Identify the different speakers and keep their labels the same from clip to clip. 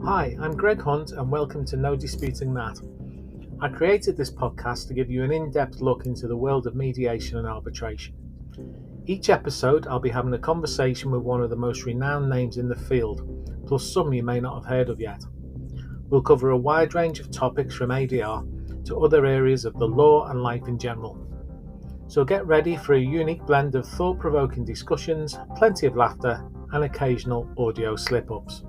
Speaker 1: Hi, I'm Greg Hunt and welcome to No Disputing That. I created this podcast to give you an in-depth look into the world of mediation and arbitration. Each episode I'll be having a conversation with one of the most renowned names in the field, plus some you may not have heard of yet. We'll cover a wide range of topics from ADR to other areas of the law and life in general. So get ready for a unique blend of thought-provoking discussions, plenty of laughter and occasional audio slip-ups.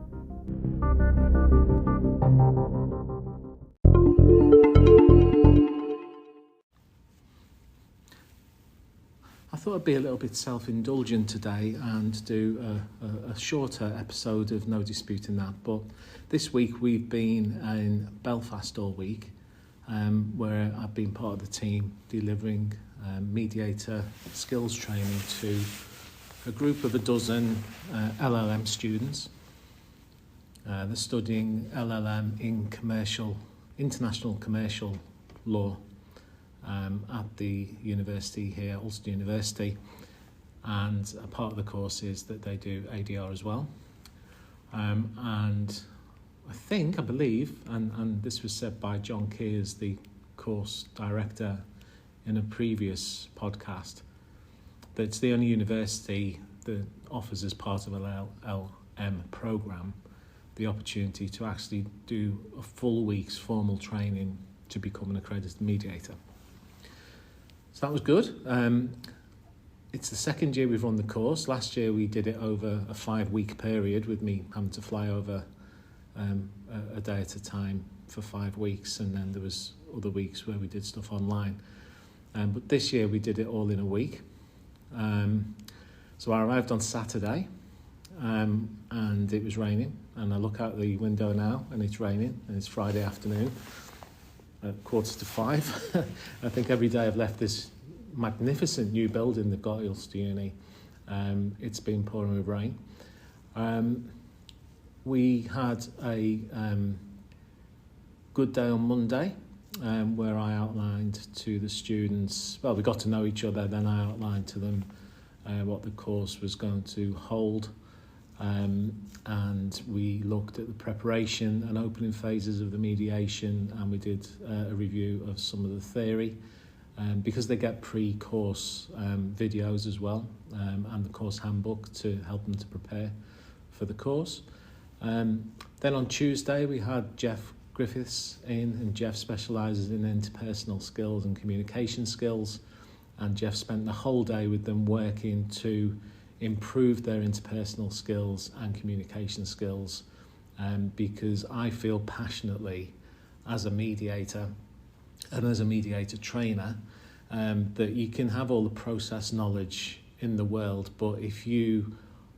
Speaker 1: I thought I'd be a little bit self-indulgent today and do a shorter episode of No Disputing That. But this week we've been in Belfast all week, where I've been part of the team delivering Mediator skills training to a group of a dozen LLM students. They're studying LLM in international commercial law. At the university here, Ulster University, and a part of the course is that they do ADR as well. And I believe, and this was said by John Kears, the course director, in a previous podcast, that it's the only university that offers, as part of an LLM programme, the opportunity to actually do a full week's formal training to become an accredited mediator. So that was good. It's the second year we've run the course. Last year we did it over a 5-week period with me having to fly over a day at a time for 5 weeks, and then there was other weeks where we did stuff online. But this year we did it all in a week. So I arrived on Saturday and it was raining, and I look out the window now and it's raining, and it's Friday afternoon. 5:15. I think every day I've left this magnificent new building they've got at Ulster Uni, it's been pouring with rain. We had a good day on Monday, where I outlined to the students, we got to know each other, then I outlined to them what the course was going to hold. And we looked at the preparation and opening phases of the mediation, and we did a review of some of the theory, because they get pre-course videos as well, and the course handbook to help them to prepare for the course. Then on Tuesday we had Jeff Griffiths in, and Jeff specialises in interpersonal skills and communication skills, and Jeff spent the whole day with them working to improve their interpersonal skills and communication skills, because I feel passionately as a mediator and as a mediator trainer that you can have all the process knowledge in the world, but if you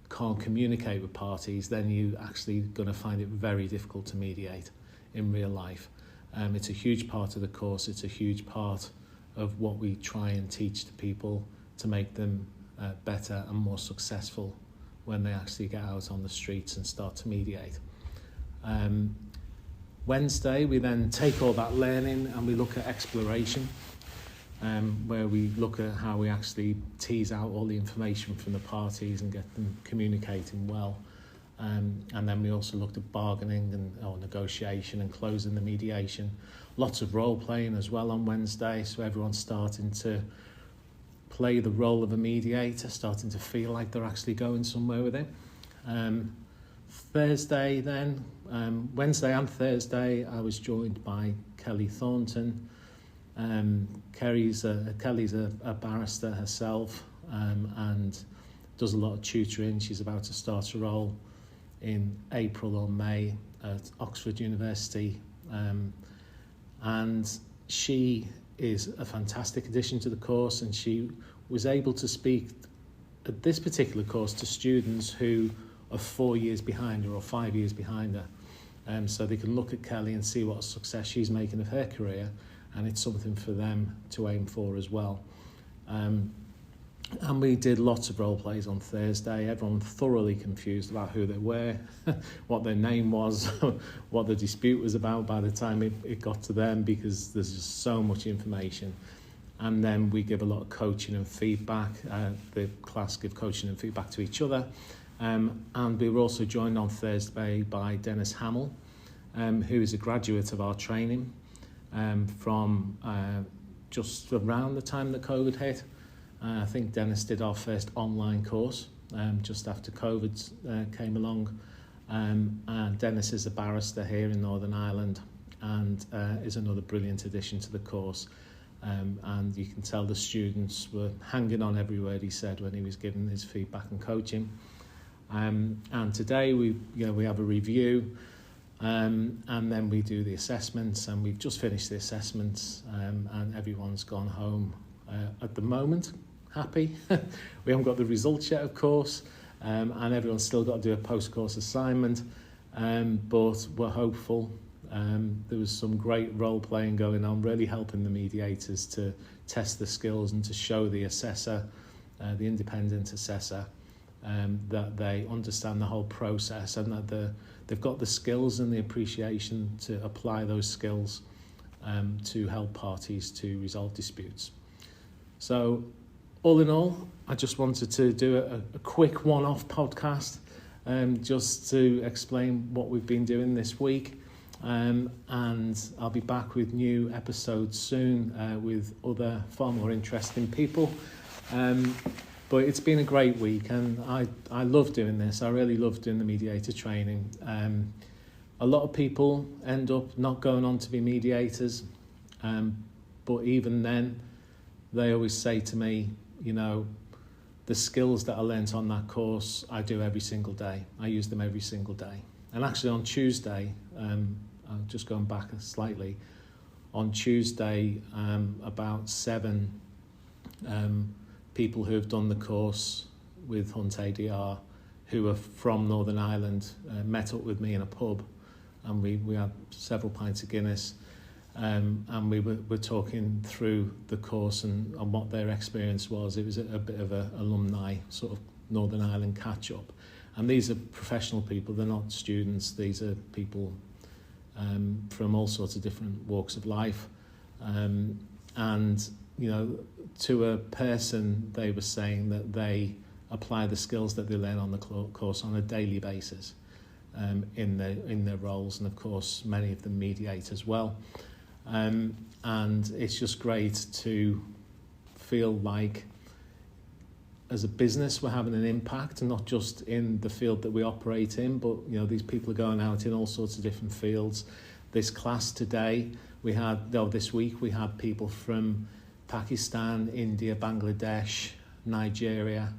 Speaker 1: can't communicate with parties, then you actually going to find it very difficult to mediate in real life. It's a huge part of the course, it's a huge part of what we try and teach to people to make them better and more successful when they actually get out on the streets and start to mediate. Wednesday we then take all that learning and we look at exploration, where we look at how we actually tease out all the information from the parties and get them communicating well. And then we also looked at bargaining and negotiation and closing the mediation. Lots of role playing as well on Wednesday, so everyone's starting to play the role of a mediator, starting to feel like they're actually going somewhere with it. Thursday then, Wednesday and Thursday, I was joined by Kelly Thornton. Kelly's a barrister herself, and does a lot of tutoring. She's about to start a role in April or May at Oxford University, and she is a fantastic addition to the course, and she was able to speak at this particular course to students who are 4 years behind her or 5 years behind her, so they can look at Kelly and see what success she's making of her career, and it's something for them to aim for as well. And we did lots of role plays on Thursday. Everyone thoroughly confused about who they were, what their name was, what the dispute was about by the time it got to them, because there's just so much information. And then we give a lot of coaching and feedback. The class give coaching and feedback to each other. And we were also joined on Thursday by Dennis Hamill, who is a graduate of our training from just around the time that COVID hit. I think Dennis did our first online course just after COVID came along. And Dennis is a barrister here in Northern Ireland and is another brilliant addition to the course. And you can tell the students were hanging on every word he said when he was giving his feedback and coaching. And today we have a review, and then we do the assessments, and we've just finished the assessments, and everyone's gone home at the moment happy. We haven't got the results yet, of course, and everyone's still got to do a post-course assignment, but we're hopeful. There was some great role playing going on, really helping the mediators to test the skills and to show the assessor, the independent assessor, that they understand the whole process and that they've got the skills and the appreciation to apply those skills to help parties to resolve disputes. So all in all, I just wanted to do a quick one-off podcast just to explain what we've been doing this week. And I'll be back with new episodes soon with other far more interesting people. But it's been a great week, and I love doing this. I really love doing the mediator training. A lot of people end up not going on to be mediators, but even then, they always say to me, the skills that I learnt on that course, I do every single day. I use them every single day. And actually on Tuesday, I'm just going back slightly, on Tuesday, about 7 people who have done the course with Hunt ADR, who are from Northern Ireland, met up with me in a pub, and we had several pints of Guinness, and we were talking through the course and what their experience was. It was a bit of an alumni sort of Northern Ireland catch-up. And these are professional people, they're not students, these are people from all sorts of different walks of life. And, to a person, they were saying that they apply the skills that they learn on the course on a daily basis in their roles, and of course many of them mediate as well. And it's just great to feel like as a business we're having an impact, and not just in the field that we operate in, but these people are going out in all sorts of different fields. This class today, this week we had people from Pakistan, India, Bangladesh, Nigeria,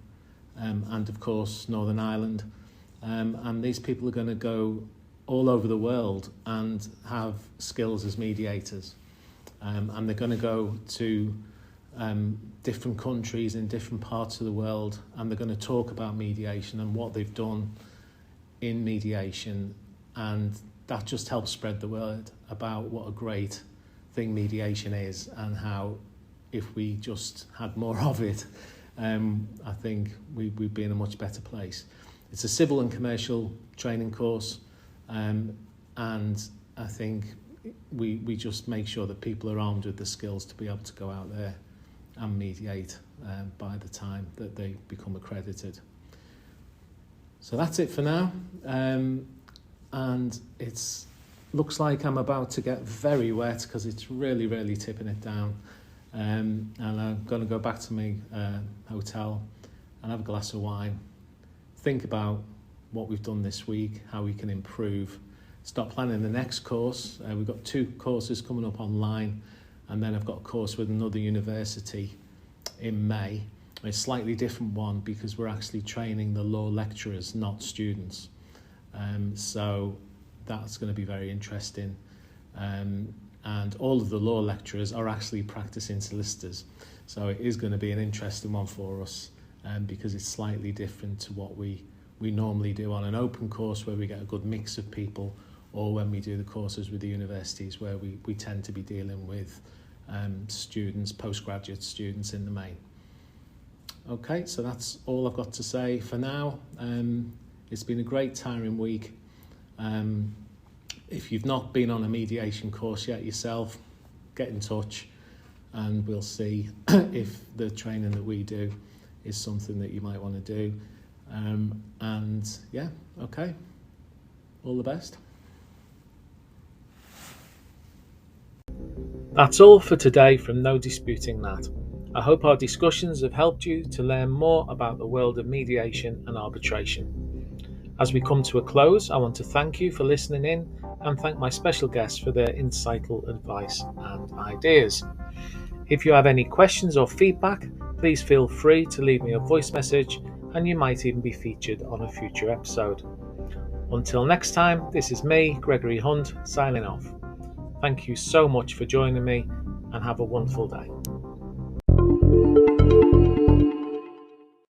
Speaker 1: and of course Northern Ireland. And these people are going to go all over the world and have skills as mediators. And they're going to go to different countries in different parts of the world, and they're going to talk about mediation and what they've done in mediation, and that just helps spread the word about what a great thing mediation is, and how if we just had more of it, I think we'd be in a much better place. It's a civil and commercial training course, and I think we just make sure that people are armed with the skills to be able to go out there and mediate by the time that they become accredited. So that's it for now, and it looks like I'm about to get very wet because it's really, really tipping it down, and I'm going to go back to my hotel and have a glass of wine, think about what we've done this week, how we can improve, start planning the next course. We've got 2 courses coming up online, and then I've got a course with another university in May. A slightly different one because we're actually training the law lecturers, not students. So that's going to be very interesting. And all of the law lecturers are actually practicing solicitors. So it is going to be an interesting one for us because it's slightly different to what we normally do on an open course where we get a good mix of people, or when we do the courses with the universities where we tend to be dealing with students, postgraduate students in the main. Okay, so that's all I've got to say for now. It's been a great tiring week. If you've not been on a mediation course yet yourself, get in touch and we'll see if the training that we do is something that you might want to do. And yeah, okay, all the best. That's all for today from No Disputing That. I hope our discussions have helped you to learn more about the world of mediation and arbitration. As we come to a close, I want to thank you for listening in and thank my special guests for their insightful advice and ideas. If you have any questions or feedback, please feel free to leave me a voice message and you might even be featured on a future episode. Until next time, this is me, Gregory Hunt, signing off. Thank you so much for joining me and have a wonderful day.